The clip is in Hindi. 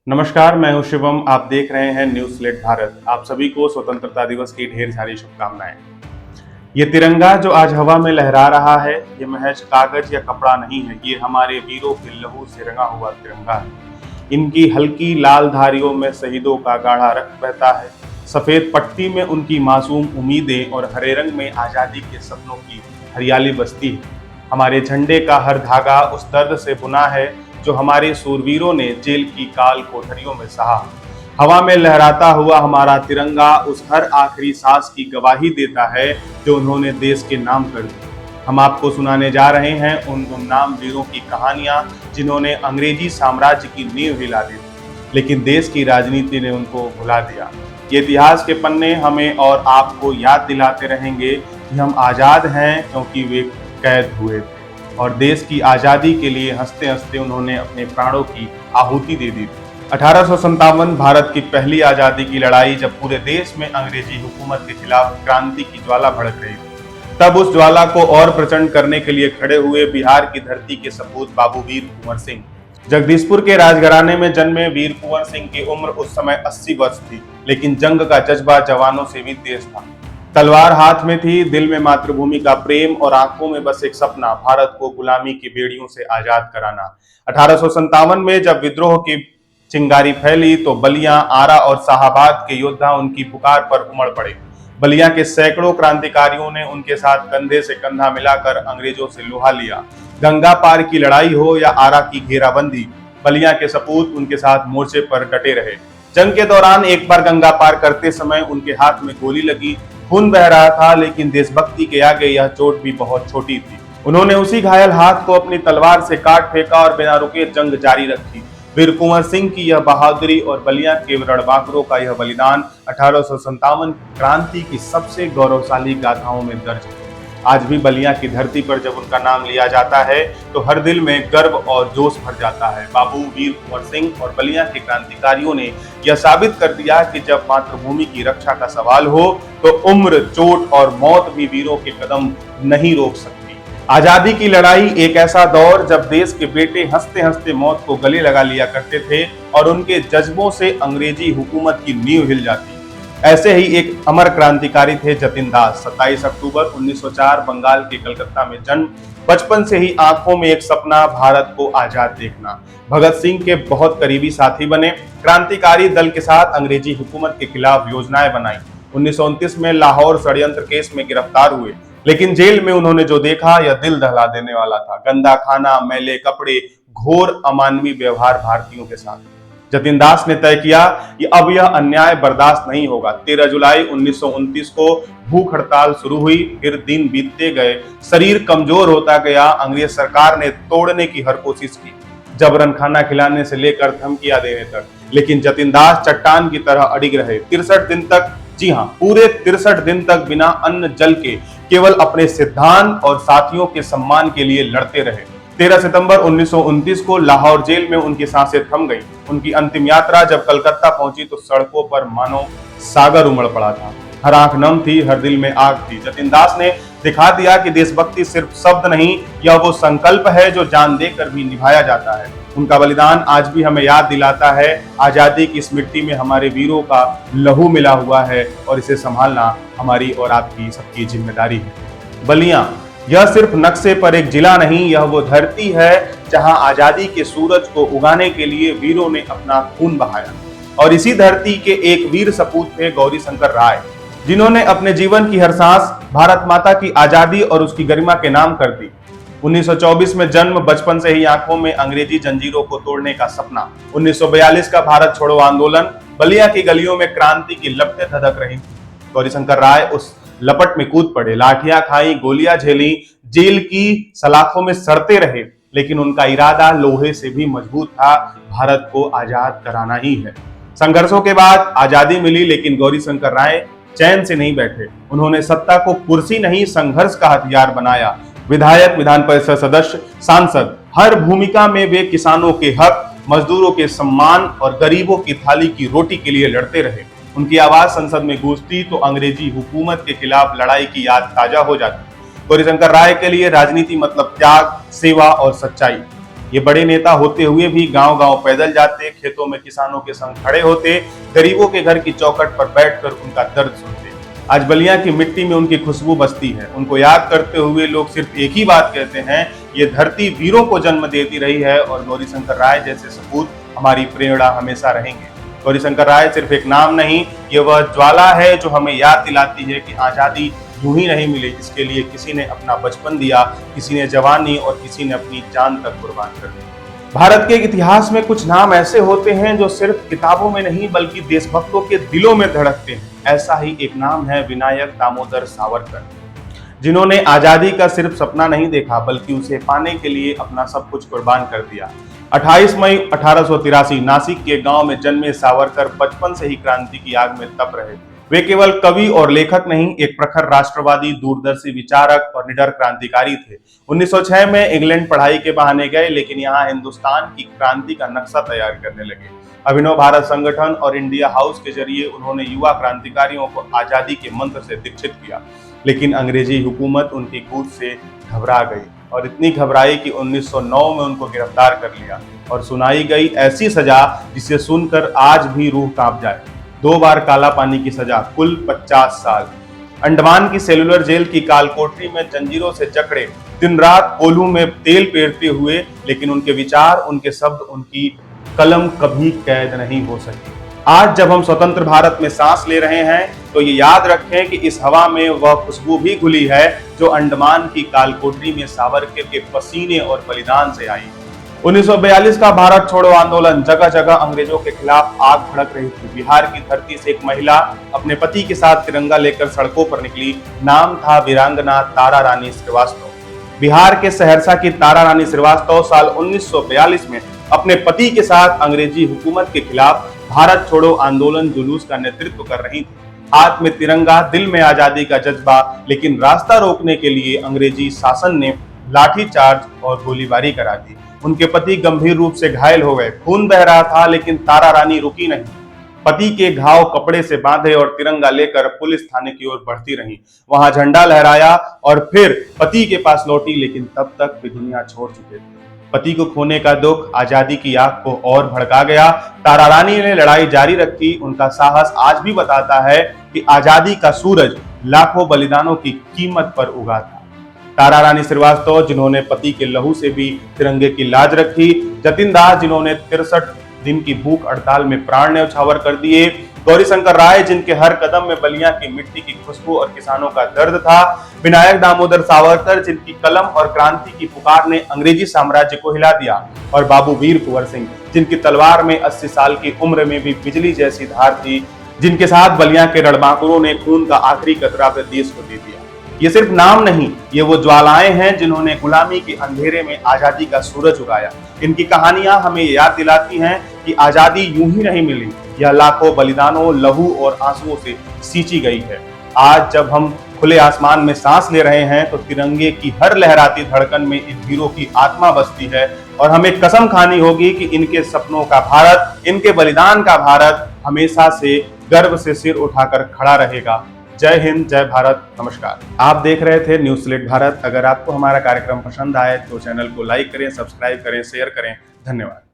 नमस्कार, मैं हूं शिवम। आप देख रहे हैं न्यूज स्लेट भारत। आप सभी को स्वतंत्रता दिवस की ढेर सारी शुभकामनाएं। ये तिरंगा जो आज हवा में लहरा रहा है, ये महज कागज या कपड़ा नहीं है, ये हमारे वीरों के लहू से रंगा हुआ तिरंगा है। इनकी हल्की लाल धारियों में शहीदों का गाढ़ा रक्त बहता है, सफेद पट्टी में उनकी मासूम उम्मीदें और हरे रंग में आजादी के सपनों की हरियाली बसती है। हमारे झंडे का हर धागा उस दर्द से बुना है जो हमारे सूरवीरों ने जेल की काल कोठरियों में सहा। हवा में लहराता हुआ हमारा तिरंगा उस हर आखिरी सांस की गवाही देता है जो उन्होंने देश के नाम कर दी। हम आपको सुनाने जा रहे हैं उन गुमनाम वीरों की कहानियां जिन्होंने अंग्रेजी साम्राज्य की नींव हिला दी, लेकिन देश की राजनीति ने उनको भुला दिया। ये इतिहास के पन्ने हमें और आपको याद दिलाते रहेंगे कि हम आजाद हैं क्योंकि वे कैद हुए थे और देश की आजादी के लिए हंसते हंसते उन्होंने अपने प्राणों की आहुति दे दी थी। 1857 भारत की पहली आजादी की लड़ाई, जब पूरे देश में अंग्रेजी हुकूमत के खिलाफ क्रांति की ज्वाला भड़क रही थी। तब उस ज्वाला को और प्रचंड करने के लिए खड़े हुए बिहार की धरती के सपूत बाबू वीर कुंवर सिंह। जगदीशपुर के राजघराने में जन्मे वीर कुंवर सिंह की उम्र उस समय 80 वर्ष थी, लेकिन जंग का जज्बा जवानों से भी तेज था। तलवार हाथ में थी, दिल में मातृभूमि का प्रेम और आंखों में बस एक सपना, भारत को गुलामी की बेड़ियों से आजाद कराना। 1857 में जब विद्रोह की चिंगारी फैली तो बलिया, आरा और शाहाबाद के योद्धा उनकी पुकार पर उमड़ पड़े। बलिया के सैकड़ों क्रांतिकारियों ने उनके साथ कंधे से कंधा मिलाकर अंग्रेजों से लोहा लिया। गंगा पार की लड़ाई हो या आरा की घेराबंदी, बलिया के सपूत उनके साथ मोर्चे पर डटे रहे। जंग के दौरान एक बार गंगा पार करते समय उनके हाथ में गोली लगी, खून बह रहा था, लेकिन देशभक्ति के आगे यह चोट भी बहुत छोटी थी। उन्होंने उसी घायल हाथ को अपनी तलवार से काट फेंका और बिना रुके जंग जारी रखी। वीर कुंवर सिंह की यह बहादुरी और बलिया के रणबांकुरों का यह बलिदान 1857 क्रांति की सबसे गौरवशाली गाथाओं में दर्ज है। आज भी बलिया की धरती पर जब उनका नाम लिया जाता है तो हर दिल में गर्व और जोश भर जाता है। बाबू वीर कुंवर सिंह और बलिया के क्रांतिकारियों ने यह साबित कर दिया कि जब मातृभूमि की रक्षा का सवाल हो तो उम्र, चोट और मौत भी वीरों के कदम नहीं रोक सकती। आजादी की लड़ाई एक ऐसा दौर जब देश के बेटे हंसते हंसते मौत को गले लगा लिया करते थे और उनके जज्बों से अंग्रेजी हुकूमत की नींव हिल जाती। ऐसे ही एक अमर क्रांतिकारी थे जतिन दास। 27 अक्टूबर 1904 बंगाल के कलकत्ता में जन्म। बचपन से ही आंखों में एक सपना, भारत को आजाद देखना। भगत सिंह के बहुत करीबी साथी बने। क्रांतिकारी दल के साथ अंग्रेजी हुकूमत के खिलाफ योजनाएं बनाई। 1929 में लाहौर षड्यंत्र केस में गिरफ्तार हुए, लेकिन जेल में उन्होंने जो देखा यह दिल दहला देने वाला था। गंदा खाना, मैले कपड़े, घोर अमानवीय व्यवहार भारतीयों के साथ। जतिन दास ने तय किया कि अब यह अन्याय बर्दाश्त नहीं होगा। 13 जुलाई 1929 को भूख हड़ताल शुरू हुई। फिर दिन बीतते गए, शरीर कमजोर होता गया। अंग्रेज सरकार ने तोड़ने की हर कोशिश की, जबरन खाना खिलाने से लेकर धमकियां देने तक, लेकिन जतिन दास चट्टान की तरह अडिग रहे। 63 दिन तक, जी हाँ, पूरे 63 दिन तक बिना अन्न जल के केवल अपने सिद्धांत और साथियों के सम्मान के लिए लड़ते रहे। 13 सितंबर 1929 को लाहौर जेल में उनकी सांसें थम गईं। उनकी अंतिम यात्रा जब कलकत्ता पहुंची तो सड़कों पर मानो सागर उमड़ पड़ा था। हर आंख नम थी, हर दिल में आग थी। जतिन दास ने दिखा दिया कि देशभक्ति सिर्फ शब्द नहीं, यह वो संकल्प है जो जान देकर भी निभाया जाता है। उनका बलिदान आज भी हमें याद दिलाता है आजादी की इस मिट्टी में हमारे वीरों का लहू मिला हुआ है और इसे संभालना हमारी और आपकी सबकी जिम्मेदारी है। बलिया यह सिर्फ नक्शे पर एक जिला नहीं, यह वो धरती है जहां आजादी के सूरज को उगाने के लिए वीरों ने अपना खून बहाया। और इसी धरती के एक वीर सपूत थे गौरीशंकर राय, जिन्होंने अपने जीवन की हर सांस भारत माता की आजादी और उसकी गरिमा के नाम कर दी। 1924 में जन्म, बचपन से ही आंखों में अंग्रेजी जंजीरों को तोड़ने का सपना। 1942 का भारत छोड़ो आंदोलन, बलिया की गलियों में क्रांति की लपटें धधक रही थी। गौरीशंकर राय उस लपट में कूद पड़े, लाठियां खाई, गोलियां झेली, जेल की सलाखों में सड़ते रहे, लेकिन उनका इरादा लोहे से भी मजबूत था, भारत को आजाद कराना ही है। संघर्षों के बाद आजादी मिली, लेकिन गौरीशंकर राय चैन से नहीं बैठे। उन्होंने सत्ता को कुर्सी नहीं, संघर्ष का हथियार बनाया। विधायक, विधान परिषद सदस्य, सांसद, हर भूमिका में वे किसानों के हक, मजदूरों के सम्मान और गरीबों की थाली की रोटी के लिए लड़ते रहे। उनकी आवाज संसद में गूंजती तो अंग्रेजी हुकूमत के खिलाफ लड़ाई की याद ताजा हो जाती। गौरीशंकर राय के लिए राजनीति मतलब त्याग, सेवा और सच्चाई। ये बड़े नेता होते हुए भी गांव-गांव पैदल जाते, खेतों में किसानों के संग खड़े होते, गरीबों के घर की चौखट पर बैठकर उनका दर्द सुनते। आज बलिया की मिट्टी में उनकी खुशबू बसती है। उनको याद करते हुए लोग सिर्फ एक ही बात कहते हैं, ये धरती वीरों को जन्म देती रही है और गौरीशंकर राय जैसे सपूत हमारी प्रेरणा हमेशा रहेंगे। गौरीशंकर राय सिर्फ एक नाम नहीं, ये वह ज्वाला है जो हमें याद दिलाती है कि आजादी यूं ही नहीं मिली। इसके लिए किसी ने अपना बचपन दिया, किसी ने जवानी और किसी ने अपनी जान तक कुर्बान कर दी। भारत के इतिहास में कुछ नाम ऐसे होते हैं जो सिर्फ किताबों में नहीं बल्कि देशभक्तों के दिलों में धड़कते हैं। ऐसा ही एक नाम है विनायक दामोदर सावरकर, जिन्होंने आजादी का सिर्फ सपना नहीं देखा बल्कि उसे पाने के लिए अपना सब कुछ कुर्बान कर दिया। 28 मई 1883 नासिक के गांव में जन्मे सावरकर बचपन से ही क्रांति की आग में तप रहे। वे केवल कवि और लेखक नहीं, एक प्रखर राष्ट्रवादी, दूरदर्शी विचारक और निडर क्रांतिकारी थे। 1906 में इंग्लैंड पढ़ाई के बहाने गए, लेकिन यहाँ हिंदुस्तान की क्रांति का नक्शा तैयार करने लगे। अभिनव भारत संगठन और इंडिया हाउस के जरिए उन्होंने युवा क्रांतिकारियों को आजादी के मंत्र से दीक्षित किया, लेकिन अंग्रेजी हुकूमत उनकी कूद से घबरा गई और इतनी घबराई कि 1909 में उनको गिरफ्तार कर लिया और सुनाई गई ऐसी सजा जिसे सुनकर आज भी रूह कांप जाए। 2 बार काला पानी की सजा, कुल 50 साल। अंडमान की सेलुलर जेल की कालकोठरी में जंजीरों से जकड़े, दिन रात कोल्हू में तेल पेरते हुए, लेकिन उनके विचार, उनके शब्द, उनकी कलम कभी कैद नहीं हो सकी। आज जब हम स्वतंत्र भारत में सांस ले रहे हैं तो ये याद रखें कि इस हवा में वह खुशबू भी घुली है जो अंडमान की कालकोठरी में सावरकर के पसीने और बलिदान से आई। 1942 का भारत छोड़ो आंदोलन, जगह जगह अंग्रेजों के खिलाफ आग भड़क रही थी। बिहार की धरती से एक महिला अपने पति के साथ तिरंगा लेकर सड़कों पर निकली। नाम था वीरांगना तारा रानी श्रीवास्तव। बिहार के सहरसा की तारा रानी श्रीवास्तव साल 1942 में अपने पति के साथ अंग्रेजी हुकूमत के खिलाफ भारत छोड़ो आंदोलन जुलूस का नेतृत्व कर रही थी। हाथ में तिरंगा, दिल में आजादी का जज्बा, लेकिन रास्ता रोकने के लिए अंग्रेजी शासन ने लाठीचार्ज और गोलीबारी करा दी। उनके पति गंभीर रूप से घायल हो गए। खून बह रहा था, लेकिन तारा रानी रुकी नहीं। पति के घाव कपड़े से बांधे और तिरंगा लेकर पुलिस थाने की ओर बढ़ती रही। वहां झंडा लहराया और फिर पति के पास लौटी, लेकिन तब तक वे दुनिया छोड़ चुके थे। पति को खोने का दुख आजादी की आग को और भड़का गया। तारा रानी ने लड़ाई जारी रखी। उनका साहस आज भी बताता है कि आजादी का सूरज लाखों बलिदानों की कीमत पर उगा था। तारा रानी श्रीवास्तव, जिन्होंने पति के लहू से भी तिरंगे की लाज रखी। जतिन दास, जिन्होंने 63 दिन की भूख हड़ताल में प्राण न्यौछावर कर दिए। गौरीशंकर राय, जिनके हर कदम में बलिया की मिट्टी की खुशबू और किसानों का दर्द था। विनायक दामोदर सावरकर, जिनकी कलम और क्रांति की पुकार ने अंग्रेजी साम्राज्य को हिला दिया। और बाबू वीर कुंवर सिंह, जिनकी तलवार में 80 साल की उम्र में भी बिजली जैसी धार थी, जिनके साथ बलिया के रणबांकुरों ने खून का आखिरी कतरा अपने देश को दे दिया। ये सिर्फ नाम नहीं, ये वो ज्वालाएं हैं जिन्होंने गुलामी के अंधेरे में आजादी का सूरज उगाया। इनकी कहानियां हमें याद दिलाती हैं कि आजादी यूं ही नहीं मिली, यह लाखों बलिदानों, लहू और आंसुओं से सींची गई है। आज जब हम खुले आसमान में सांस ले रहे हैं तो तिरंगे की हर लहराती धड़कन में इन वीरों की आत्मा बसती है और हमें कसम खानी होगी कि इनके सपनों का भारत, इनके बलिदान का भारत हमेशा से गर्व से सिर उठाकर खड़ा रहेगा। जय हिंद, जय भारत, नमस्कार। आप देख रहे थे न्यूज स्लेट भारत। अगर आपको हमारा कार्यक्रम पसंद आए तो चैनल को लाइक करें, सब्सक्राइब करें, शेयर करें। धन्यवाद।